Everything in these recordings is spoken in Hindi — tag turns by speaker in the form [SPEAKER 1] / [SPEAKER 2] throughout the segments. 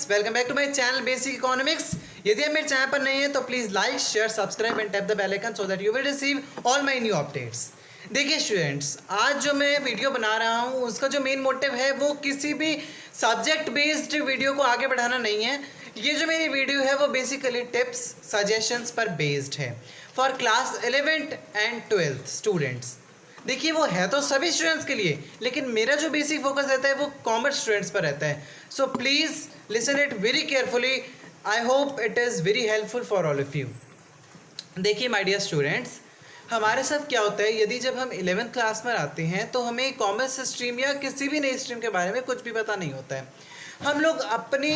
[SPEAKER 1] Students, welcome back to my channel basic economics. यदि आप मेरे चैनल पर नए हैं तो please like, share, subscribe and tap the bell icon so that you will receive all my new updates. देखिए स्टूडेंट्स, आज जो मैं वीडियो बना रहा हूँ उसका जो मेन मोटिव है वो किसी भी सब्जेक्ट बेस्ड वीडियो को आगे बढ़ाना नहीं है। ये जो मेरी वीडियो है वो बेसिकली टिप्स सजेशंस पर बेस्ड है for class 11th and 12th students. देखिए वो है तो सभी स्टूडेंट्स के लिए, लेकिन मेरा जो बेसिक फोकस रहता है वो कॉमर्स स्टूडेंट्स पर रहता है। So please listen it very carefully. I hope it is very helpful for all of you. देखिए माय डियर स्टूडेंट्स, हमारे साथ क्या होता है, यदि जब हम 11th क्लास में आते हैं तो हमें कॉमर्स स्ट्रीम या किसी भी नई स्ट्रीम के बारे में कुछ भी पता नहीं होता है। हम लोग अपने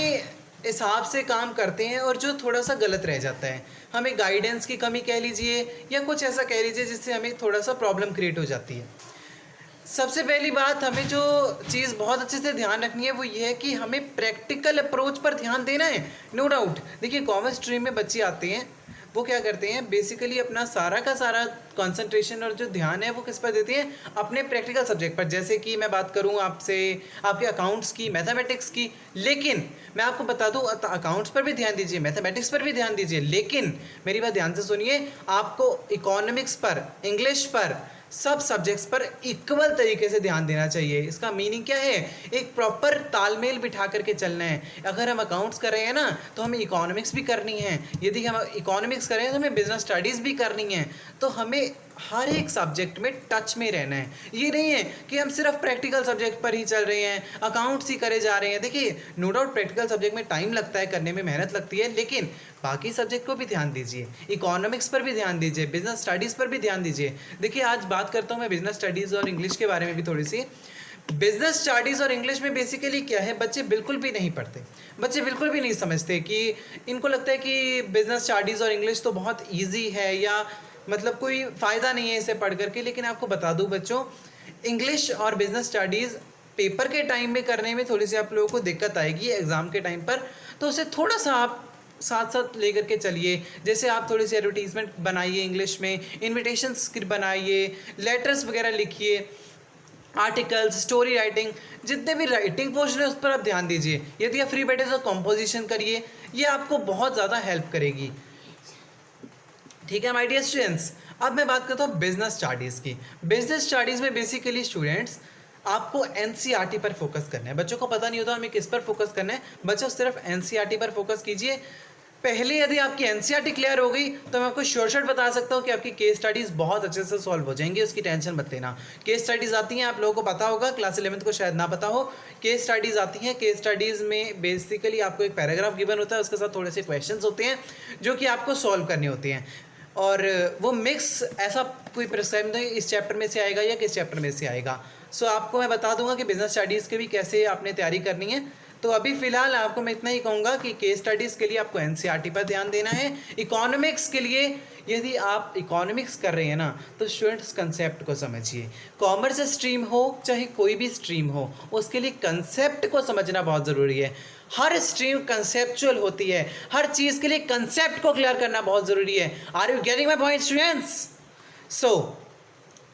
[SPEAKER 1] हिसाब से काम करते हैं और जो थोड़ा सा गलत रह जाता है, हमें गाइडेंस की कमी कह लीजिए या कुछ ऐसा कह लीजिए जिससे हमें थोड़ा सा प्रॉब्लम क्रिएट हो जाती है। सबसे पहली बात, हमें जो चीज़ बहुत अच्छे से ध्यान रखनी है वो ये है कि हमें प्रैक्टिकल अप्रोच पर ध्यान देना है। नो डाउट, देखिए कॉमर्स स्ट्रीम में बच्चे आते हैं, वो क्या करते हैं, बेसिकली अपना सारा का सारा कंसंट्रेशन और जो ध्यान है वो किस पर देते हैं, अपने प्रैक्टिकल सब्जेक्ट पर। जैसे कि मैं बात करूं आपसे आपके अकाउंट्स की, मैथमेटिक्स की, लेकिन मैं आपको बता दूं अकाउंट्स पर भी ध्यान दीजिए, मैथमेटिक्स पर भी ध्यान दीजिए, लेकिन मेरी बात ध्यान से सुनिए, आपको इकोनॉमिक्स पर, इंग्लिश पर, सब सब्जेक्ट्स पर इक्वल तरीके से ध्यान देना चाहिए। इसका मीनिंग क्या है, एक प्रॉपर तालमेल बिठा करके चलना है। अगर हम अकाउंट्स कर रहे हैं ना तो हमें इकोनॉमिक्स भी करनी है, यदि हम इकोनॉमिक्स कर रहे हैं तो हमें बिजनेस स्टडीज़ भी करनी है। तो हमें हर एक सब्जेक्ट में टच में रहना है। ये नहीं है कि हम सिर्फ प्रैक्टिकल सब्जेक्ट पर ही चल रहे हैं, अकाउंट्स ही करे जा रहे हैं। देखिए नो डाउट प्रैक्टिकल सब्जेक्ट में टाइम लगता है, करने में मेहनत लगती है, लेकिन बाकी सब्जेक्ट को भी ध्यान दीजिए, इकोनॉमिक्स पर भी ध्यान दीजिए, बिजनेस स्टडीज़ पर भी ध्यान दीजिए। देखिए आज बात करता हूँ मैं बिजनेस स्टडीज़ और इंग्लिश के बारे में भी थोड़ी सी। बिजनेस स्टडीज़ और इंग्लिश में बेसिकली क्या है, बच्चे बिल्कुल भी नहीं पढ़ते, बच्चे बिल्कुल भी नहीं समझते कि इनको लगता है कि बिजनेस स्टडीज़ और इंग्लिश तो बहुत ईजी है या मतलब कोई फ़ायदा नहीं है इसे पढ़ करके। लेकिन आपको बता दूं बच्चों, इंग्लिश और बिजनेस स्टडीज़ पेपर के टाइम में करने में थोड़ी सी आप लोगों को दिक्कत आएगी एग्ज़ाम के टाइम पर, तो उसे थोड़ा सा आप साथ साथ लेकर के चलिए। जैसे आप थोड़ी सी एडवर्टीजमेंट बनाइए इंग्लिश में, इन्विटेशन स्क्रिप्ट बनाइए, लेटर्स वगैरह लिखिए, आर्टिकल्स, स्टोरी राइटिंग, जितने भी राइटिंग पोर्शन है उस पर आप ध्यान दीजिए। यदि आप फ्री बैठे तो कंपोजिशन करिए, ये आपको बहुत ज़्यादा हेल्प करेगी। ठीक है माय डियर स्टूडेंट्स, अब मैं बात करता हूँ बिजनेस स्टडीज़ की। बिजनेस स्टडीज़ में बेसिकली स्टूडेंट्स आपको एनसीईआरटी पर फोकस करना है। बच्चों को पता नहीं होता हमें किस पर फोकस करना है, बच्चों सिर्फ एनसीईआरटी पर फोकस कीजिए। पहले यदि आपकी एनसीईआरटी क्लियर हो गई तो मैं आपको श्योर शॉट बता सकता हूँ कि आपकी केस स्टडीज़ बहुत अच्छे से सॉल्व हो जाएंगी, उसकी टेंशन मत लेना। केस स्टडीज़ आती हैं, आप लोगों को पता होगा, क्लास 11th को शायद ना पता हो। केस स्टडीज़ आती हैं, केस स्टडीज़ में बेसिकली आपको एक पैराग्राफ गिवन होता है, उसके साथ थोड़े से क्वेश्चंस होते हैं जो कि आपको सॉल्व करने होते हैं, और वो मिक्स ऐसा कोई प्रिस्क्राइब नहीं इस चैप्टर में से आएगा या किस चैप्टर में से आएगा। सो आपको मैं बता दूंगा कि बिजनेस स्टडीज़ के भी कैसे आपने तैयारी करनी है। तो अभी फ़िलहाल आपको मैं इतना ही कहूँगा कि केस स्टडीज़ के लिए आपको एनसीईआरटी पर ध्यान देना है। इकोनॉमिक्स के लिए यदि आप इकोनॉमिक्स कर रहे हैं ना तो स्टूडेंट्स कंसेप्ट को समझिए। कॉमर्स स्ट्रीम हो चाहे कोई भी स्ट्रीम हो, उसके लिए कंसेप्ट को समझना बहुत ज़रूरी है। हर स्ट्रीम कंसेप्चुअल होती है, हर चीज़ के लिए कंसेप्ट को क्लियर करना बहुत ज़रूरी है। Are you getting my point students? So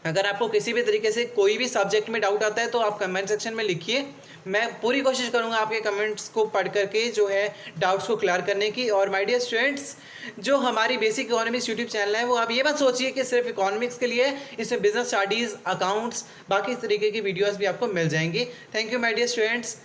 [SPEAKER 1] अगर आपको किसी भी तरीके से कोई भी सब्जेक्ट में डाउट आता है तो आप कमेंट सेक्शन में लिखिए, मैं पूरी कोशिश करूंगा आपके कमेंट्स को पढ़ करके जो है डाउट्स को क्लियर करने की। और माय डियर स्टूडेंट्स, जो हमारी बेसिक इकोनॉमिक्स यूट्यूब चैनल है वो आप ये मत सोचिए कि सिर्फ इकोनॉमिक्स के लिए, इसमें बिजनेस स्टडीज़, अकाउंट्स, बाकी तरीके की वीडियोज़ भी आपको मिल जाएंगी। Thank you my dear students.